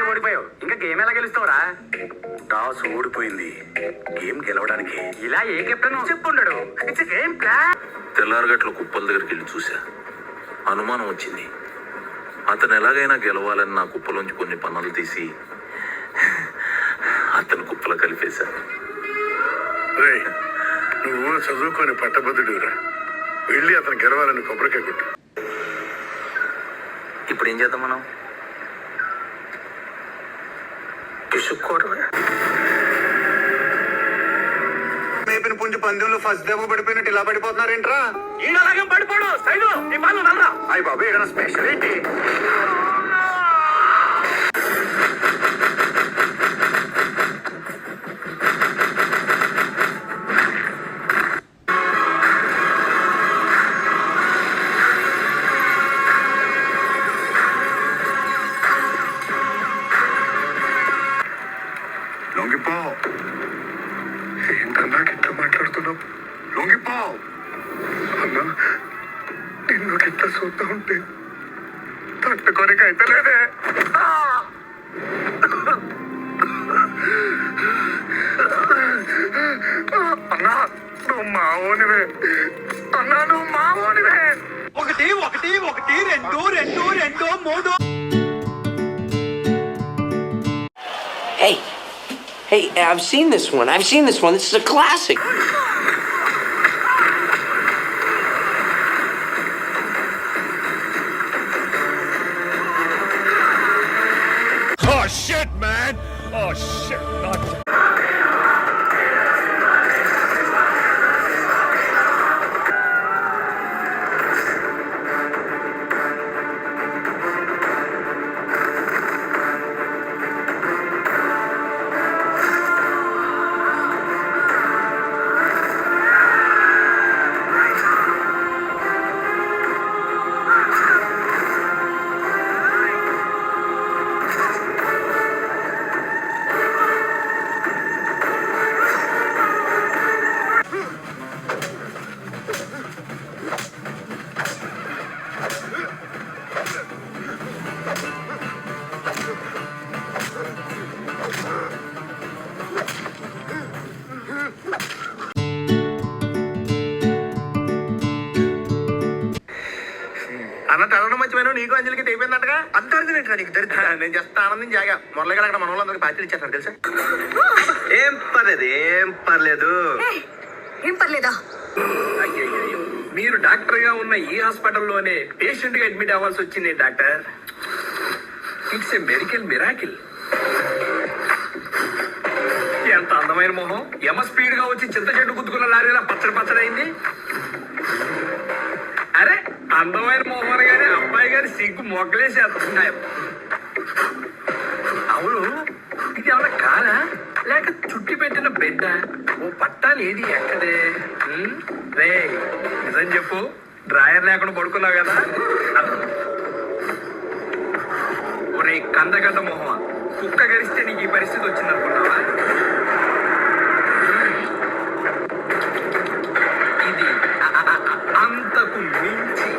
ఓడిపోయావు, ఇంకా గేమ్ ఎలా గెలుస్తావురా? టాస్ ఓడిపోయింది, గేమ్ గెలవడానికి ఇలా ఏ కెప్టెన్ చెప్పుండడు. It's game plan. తెల్లారగట్ల కుప్పల దగ్గరికి వెళ్ళి చూసా, అనుమానం వచ్చింది. అతను ఎలాగైనా గెలవాలని నా కుప్పలోంచి కొన్ని పనులు తీసి అతను కుప్పలో కలిపేశా. నువ్వు చదువుకొని పట్టభద్రుడురా, వెళ్ళి అతను గెలవాలని కొబ్బరికాయ కొట్టు. ఇప్పుడు ఏం చేద్దాం మనం? పిసుక్కోవడమే. మేపిన పుంజు పందెంలో ఫస్ట్ దెబ్బ పడిపోయినట్టు ఇలా పడిపోతున్నారేంట్రా? ఈయనలాగే పడిపోడు. సైడు నీ పాలు నల్లరా. అయ్యి బాబు, ఏదైనా స్పెషల్ ఏంటి? లొంగిపో. ఏంటన్నా గిట్ట మాట్లాడుతున్నావు? లొంగిపో అన్నా. నిన్ను గిట్ట చూద్దా ఉంటే తట్టుకోనికి అయితే లేదే. అన్నా నువ్వు మావోనివే. అన్నా నువ్వు మావోనివే. ఒకటి ఒకటి ఒకటి రెండు రెండు రెండు మూడు. Hey, I've seen this one. This is a classic. Oh shit, man! Oh shit, not. అన్న తెల్లడం మర్చిపోయినా నీకు అంజలికి తెగిపోయిందంటగా. అంత అర్థం నీకు దరిద్ర. నేను జస్ట్ ఆనందం జాగా మురళి అక్కడ మన వాళ్ళందరికీ పార్టీలు ఇచ్చేస్తాను తెలుసా. ఏం పర్లేదు, ఏం పర్లేదు. ఏం పర్లేదా? అయ్యో, మీరు డాక్టర్ గా ఉన్న ఈ హాస్పిటల్లోనే పేషెంట్ గా అడ్మిట్ అవ్వాల్సి వచ్చింది doctor. It's a medical miracle. ఎంత అందమైన మొహం, ఎమ స్పీడ్ గా వచ్చి చింత చెట్టు గుద్దుకున్న లారీలా పచ్చడి పచ్చడి అయింది. అరే అందమైన మొహం గాని అబ్బాయి గారి సిగ్గు మొగ్గలేసేస్తున్నాయి. అవును, ఇది ఏమన్నా కాలా లేక చుట్టి పెట్టిన బిడ్డ? ఓ పట్టాలు ఏది ఎక్కడే? రే నిజం చెప్పు, డ్రాయర్ లేకుండా పడుకున్నావు కదా. ఒరే కందగడ్డ మొహం, కుక్క గరిస్తే నీకు ఈ పరిస్థితి వచ్చింది అనుకున్నావా? ఇది అంతకు మించి.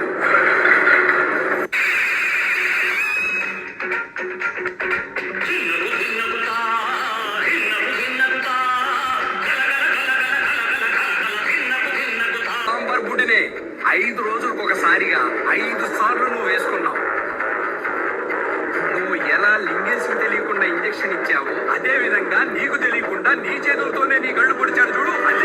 సాంబార్ బుడ్డినే 5 రోజులకు ఒకసారిగా 5 సార్లు నువ్వు వేసుకున్నావు. ఇంజెక్షన్ ఇచ్చావు అదే విధంగా నీకు తెలియకుండా నీ చేతులతోనే నీ కళ్ళు పొడిచాడు చూడు, అది